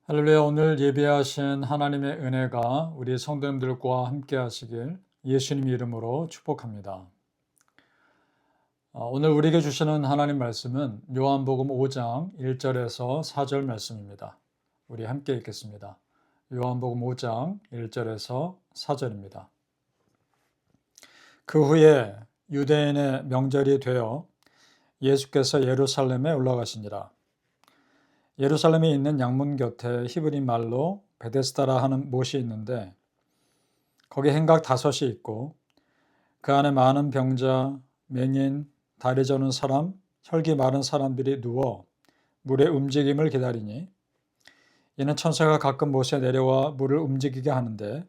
할렐루야. 오늘 예배하신 하나님의 은혜가 우리 성도님들과 함께 하시길 예수님 이름으로 축복합니다. 오늘 우리에게 주시는 하나님 말씀은 요한복음 5장 1절에서 4절 말씀입니다. 우리 함께 읽겠습니다. 요한복음 5장 1절에서 4절입니다. 그 후에 유대인의 명절이 되어 예수께서 예루살렘에 올라가시니라. 예루살렘에 있는 양문 곁에 히브리 말로 베데스다라 하는 못이 있는데 거기 행각 5이 있고 그 안에 많은 병자, 맹인, 다리 저는 사람, 혈기 마른 사람들이 누워 물의 움직임을 기다리니 이는 천사가 가끔 못에 내려와 물을 움직이게 하는데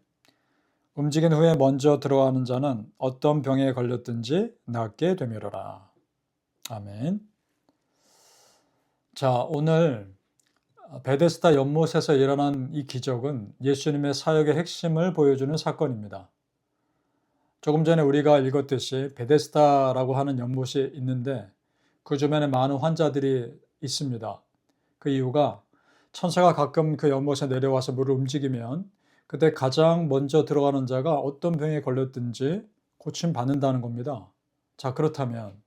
움직인 후에 먼저 들어가는 자는 어떤 병에 걸렸든지 낫게 되밀어라. 아멘. 자, 오늘 베데스다 연못에서 일어난 이 기적은 예수님의 사역의 핵심을 보여주는 사건입니다. 조금 전에 우리가 읽었듯이 베데스다라고 하는 연못이 있는데 그 주변에 많은 환자들이 있습니다. 그 이유가 천사가 가끔 그 연못에 내려와서 물을 움직이면 그때 가장 먼저 들어가는 자가 어떤 병에 걸렸든지 고침받는다는 겁니다. 자, 그렇다면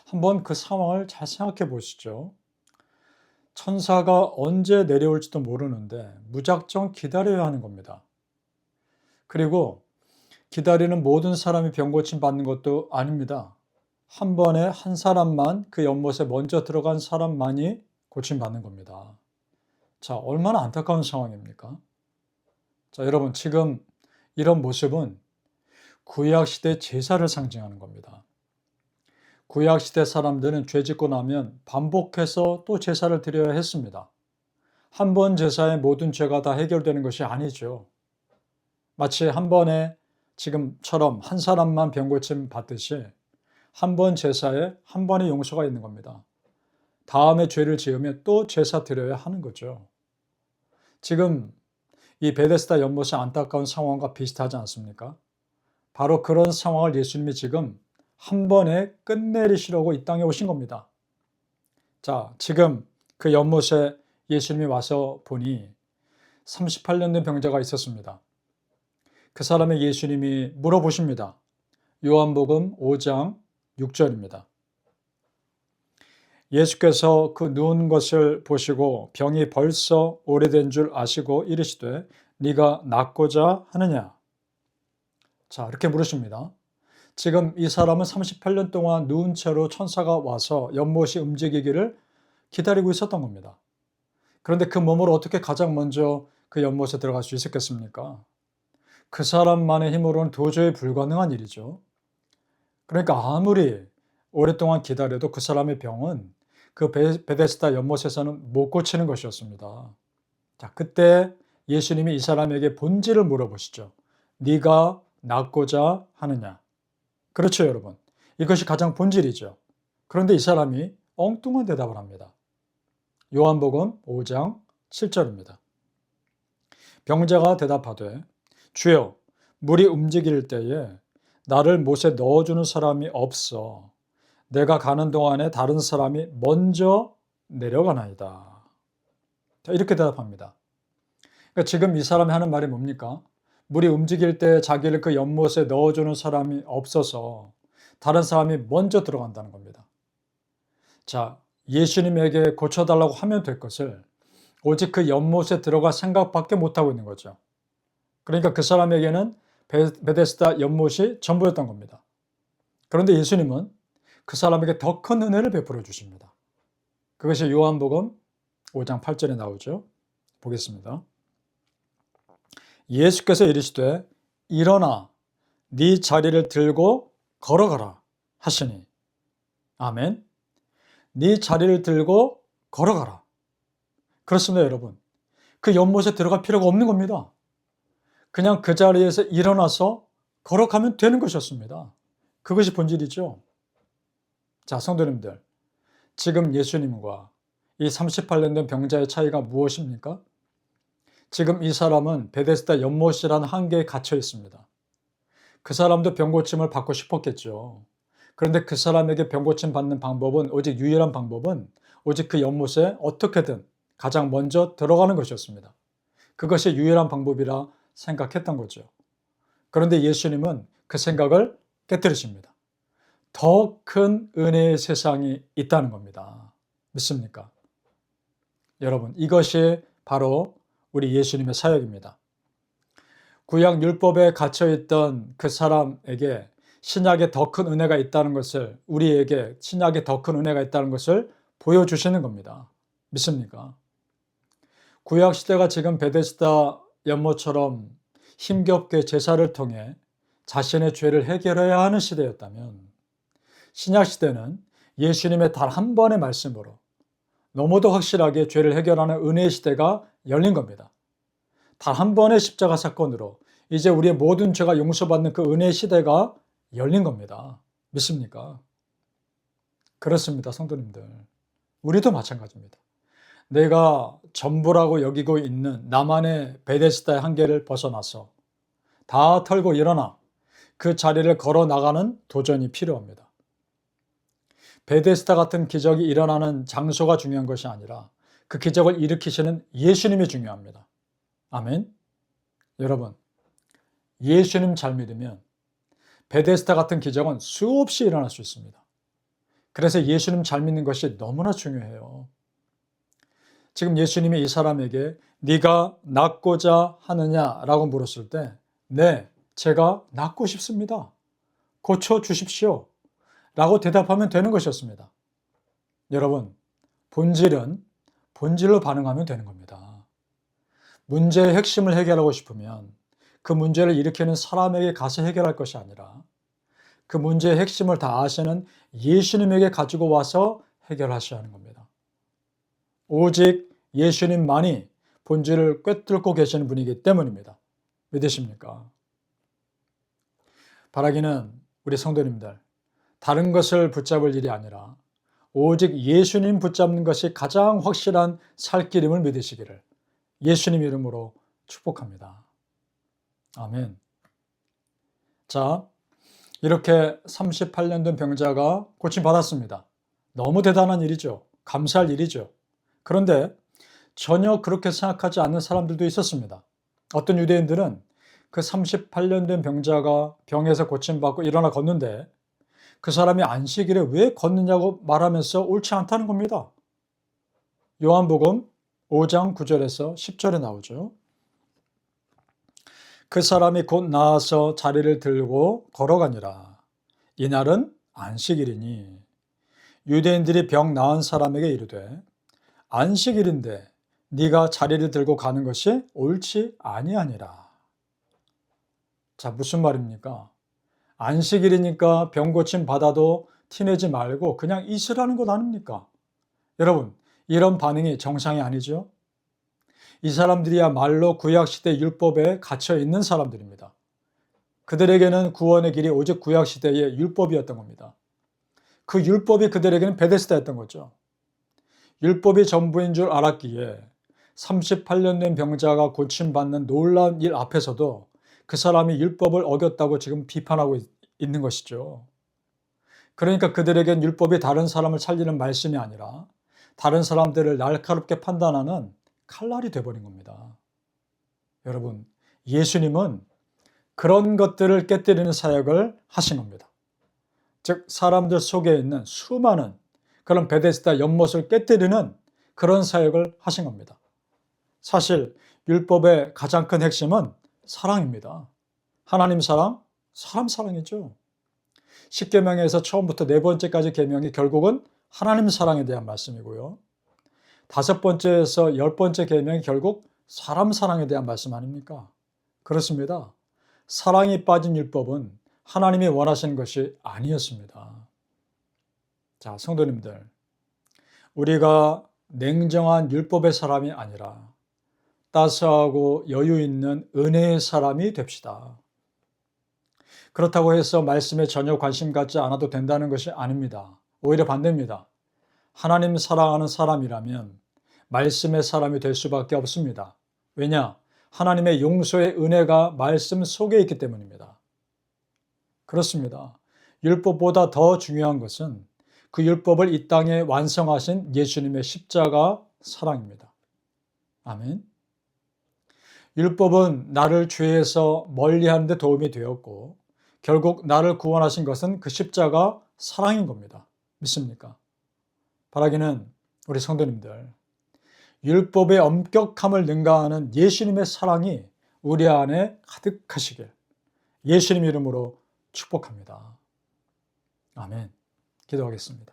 한번 그 상황을 잘 생각해 보시죠. 천사가 언제 내려올지도 모르는데 무작정 기다려야 하는 겁니다. 그리고 기다리는 모든 사람이 병고침 받는 것도 아닙니다. 한 번에 한 사람만 그 연못에 먼저 들어간 사람만이 고침받는 겁니다. 자, 얼마나 안타까운 상황입니까? 자, 여러분, 지금 이런 모습은 구약시대 제사를 상징하는 겁니다. 구약시대 사람들은 죄 짓고 나면 반복해서 또 제사를 드려야 했습니다. 한 번 제사에 모든 죄가 다 해결되는 것이 아니죠. 마치 한 번에 지금처럼 한 사람만 병고침 받듯이 한 번 제사에 한 번의 용서가 있는 겁니다. 다음에 죄를 지으면 또 제사 드려야 하는 거죠. 지금 이 베데스다 연못의 안타까운 상황과 비슷하지 않습니까? 바로 그런 상황을 예수님이 지금 한 번에 끝내리시려고 이 땅에 오신 겁니다. 자, 지금 그 연못에 예수님이 와서 보니 38년 된 병자가 있었습니다. 그 사람의 예수님이 물어보십니다. 요한복음 5장 6절입니다. 예수께서 그 누운 것을 보시고 병이 벌써 오래된 줄 아시고 이르시되 네가 낫고자 하느냐? 자, 이렇게 물으십니다. 지금 이 사람은 38년 동안 누운 채로 천사가 와서 연못이 움직이기를 기다리고 있었던 겁니다. 그런데 그 몸으로 어떻게 가장 먼저 그 연못에 들어갈 수 있었겠습니까? 그 사람만의 힘으로는 도저히 불가능한 일이죠. 그러니까 아무리 오랫동안 기다려도 그 사람의 병은 그 베데스다 연못에서는 못 고치는 것이었습니다. 자, 그때 예수님이 이 사람에게 본질을 물어보시죠. 네가 낫고자 하느냐? 그렇죠, 여러분. 이것이 가장 본질이죠. 그런데 이 사람이 엉뚱한 대답을 합니다. 요한복음 5장 7절입니다. 병자가 대답하되 주여, 물이 움직일 때에 나를 못에 넣어주는 사람이 없어. 내가 가는 동안에 다른 사람이 먼저 내려가나이다. 자, 이렇게 대답합니다. 그러니까 지금 이 사람이 하는 말이 뭡니까? 물이 움직일 때 자기를 그 연못에 넣어주는 사람이 없어서 다른 사람이 먼저 들어간다는 겁니다. 자, 예수님에게 고쳐달라고 하면 될 것을 오직 그 연못에 들어갈 생각밖에 못하고 있는 거죠. 그러니까 그 사람에게는 베데스다 연못이 전부였던 겁니다. 그런데 예수님은 그 사람에게 더 큰 은혜를 베풀어 주십니다. 그것이 요한복음 5장 8절에 나오죠. 보겠습니다. 예수께서 이르시되 일어나 네 자리를 들고 걸어가라 하시니. 아멘. 네 자리를 들고 걸어가라. 그렇습니다, 여러분. 그 연못에 들어갈 필요가 없는 겁니다. 그냥 그 자리에서 일어나서 걸어가면 되는 것이었습니다. 그것이 본질이죠. 자, 성도님들, 지금 예수님과 이 38년 된 병자의 차이가 무엇입니까? 지금 이 사람은 베데스다 연못이라는 한계에 갇혀 있습니다. 그 사람도 병고침을 받고 싶었겠죠. 그런데 그 사람에게 병 고침 받는 방법은 유일한 방법은 오직 그 연못에 어떻게든 가장 먼저 들어가는 것이었습니다. 그것이 유일한 방법이라 생각했던 거죠. 그런데 예수님은 그 생각을 깨뜨리십니다. 더 큰 은혜의 세상이 있다는 겁니다. 믿습니까? 여러분, 이것이 바로 우리 예수님의 사역입니다. 구약 율법에 갇혀있던 그 사람에게 신약에 더 큰 은혜가 있다는 것을, 우리에게 신약에 더 큰 은혜가 있다는 것을 보여주시는 겁니다. 믿습니까? 구약 시대가 지금 베데스다 연못처럼 힘겹게 제사를 통해 자신의 죄를 해결해야 하는 시대였다면, 신약 시대는 예수님의 단 한 번의 말씀으로 너무도 확실하게 죄를 해결하는 은혜의 시대가 열린 겁니다. 단 한 번의 십자가 사건으로 이제 우리의 모든 죄가 용서받는 그 은혜의 시대가 열린 겁니다. 믿습니까? 그렇습니다, 성도님들. 우리도 마찬가지입니다. 내가 전부라고 여기고 있는 나만의 베데스다의 한계를 벗어나서 다 털고 일어나 그 자리를 걸어 나가는 도전이 필요합니다. 베데스다 같은 기적이 일어나는 장소가 중요한 것이 아니라 그 기적을 일으키시는 예수님이 중요합니다. 아멘. 여러분, 예수님 잘 믿으면 베데스다 같은 기적은 수없이 일어날 수 있습니다. 그래서 예수님 잘 믿는 것이 너무나 중요해요. 지금 예수님이 이 사람에게 네가 낫고자 하느냐라고 물었을 때, 네, 제가 낫고 싶습니다. 고쳐주십시오. 라고 대답하면 되는 것이었습니다. 여러분, 본질은 본질로 반응하면 되는 겁니다. 문제의 핵심을 해결하고 싶으면 그 문제를 일으키는 사람에게 가서 해결할 것이 아니라 그 문제의 핵심을 다 아시는 예수님에게 가지고 와서 해결하셔야 하는 겁니다. 오직 예수님만이 본질을 꿰뚫고 계시는 분이기 때문입니다. 믿으십니까? 바라기는 우리 성도님들, 다른 것을 붙잡을 일이 아니라 오직 예수님 붙잡는 것이 가장 확실한 살 길임을 믿으시기를 예수님 이름으로 축복합니다. 아멘. 자, 이렇게 38년 된 병자가 고침받았습니다. 너무 대단한 일이죠. 감사할 일이죠. 그런데 전혀 그렇게 생각하지 않는 사람들도 있었습니다. 어떤 유대인들은 그 38년 된 병자가 병에서 고침받고 일어나 걷는데 그 사람이 안식일에 왜 걷느냐고 말하면서 옳지 않다는 겁니다. 요한복음 5장 9절에서 10절에 나오죠. 그 사람이 곧 나아서 자리를 들고 걸어가니라. 이날은 안식일이니 유대인들이 병 나은 사람에게 이르되 안식일인데 네가 자리를 들고 가는 것이 옳지 아니하니라. 자, 무슨 말입니까? 안식일이니까 병 고침 받아도 티내지 말고 그냥 있으라는 것 아닙니까? 여러분, 이런 반응이 정상이 아니죠? 이 사람들이야말로 구약시대 율법에 갇혀 있는 사람들입니다. 그들에게는 구원의 길이 오직 구약시대의 율법이었던 겁니다. 그 율법이 그들에게는 베데스다였던 거죠. 율법이 전부인 줄 알았기에 38년 된 병자가 고침받는 놀라운 일 앞에서도 그 사람이 율법을 어겼다고 지금 비판하고 있는 것이죠. 그러니까 그들에겐 율법이 다른 사람을 살리는 말씀이 아니라 다른 사람들을 날카롭게 판단하는 칼날이 되어버린 겁니다. 여러분, 예수님은 그런 것들을 깨뜨리는 사역을 하신 겁니다. 즉, 사람들 속에 있는 수많은 그런 베데스다 연못을 깨뜨리는 그런 사역을 하신 겁니다. 사실 율법의 가장 큰 핵심은 사랑입니다. 하나님 사랑, 사람 사랑이죠. 10계명에서 처음부터 네 번째까지 계명이 결국은 하나님 사랑에 대한 말씀이고요. 5번째에서 10번째 계명이 결국 사람 사랑에 대한 말씀 아닙니까? 그렇습니다. 사랑이 빠진 율법은 하나님이 원하시는 것이 아니었습니다. 자, 성도님들, 우리가 냉정한 율법의 사람이 아니라 따스하고 여유 있는 은혜의 사람이 됩시다. 그렇다고 해서 말씀에 전혀 관심 갖지 않아도 된다는 것이 아닙니다. 오히려 반대입니다. 하나님 사랑하는 사람이라면 말씀의 사람이 될 수밖에 없습니다. 왜냐? 하나님의 용서의 은혜가 말씀 속에 있기 때문입니다. 그렇습니다. 율법보다 더 중요한 것은 그 율법을 이 땅에 완성하신 예수님의 십자가 사랑입니다. 아멘. 율법은 나를 죄에서 멀리하는 데 도움이 되었고 결국 나를 구원하신 것은 그 십자가 사랑인 겁니다. 믿습니까? 바라기는 우리 성도님들, 율법의 엄격함을 능가하는 예수님의 사랑이 우리 안에 가득하시길 예수님 이름으로 축복합니다. 아멘. 기도하겠습니다.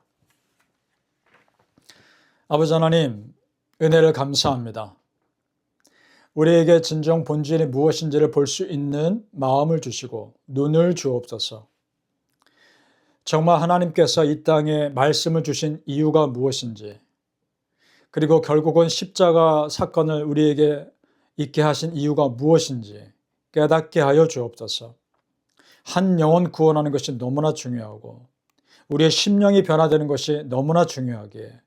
아버지 하나님, 은혜를 감사합니다. 우리에게 진정 본질이 무엇인지를 볼 수 있는 마음을 주시고 눈을 주옵소서. 정말 하나님께서 이 땅에 말씀을 주신 이유가 무엇인지, 그리고 결국은 십자가 사건을 우리에게 있게 하신 이유가 무엇인지 깨닫게 하여 주옵소서. 한 영혼 구원하는 것이 너무나 중요하고 우리의 심령이 변화되는 것이 너무나 중요하기에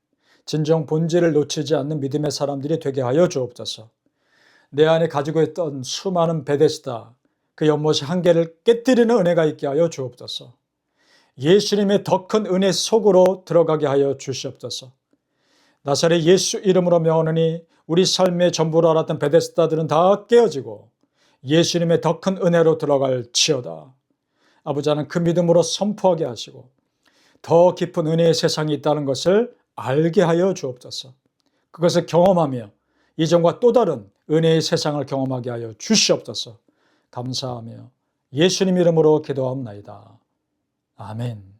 진정 본질을 놓치지 않는 믿음의 사람들이 되게 하여 주옵소서. 내 안에 가지고 있던 수많은 베데스다, 그 연못의 한계를 깨뜨리는 은혜가 있게 하여 주옵소서. 예수님의 더 큰 은혜 속으로 들어가게 하여 주시옵소서. 나사렛 예수 이름으로 명하노니 우리 삶의 전부로 알았던 베데스다들은 다 깨어지고 예수님의 더 큰 은혜로 들어갈지어다. 아버지 하나님, 그 믿음으로 선포하게 하시고 더 깊은 은혜의 세상이 있다는 것을 알게 하여 주옵소서. 그것을 경험하며 이전과 또 다른 은혜의 세상을 경험하게 하여 주시옵소서. 감사하며 예수님 이름으로 기도하옵나이다. 아멘.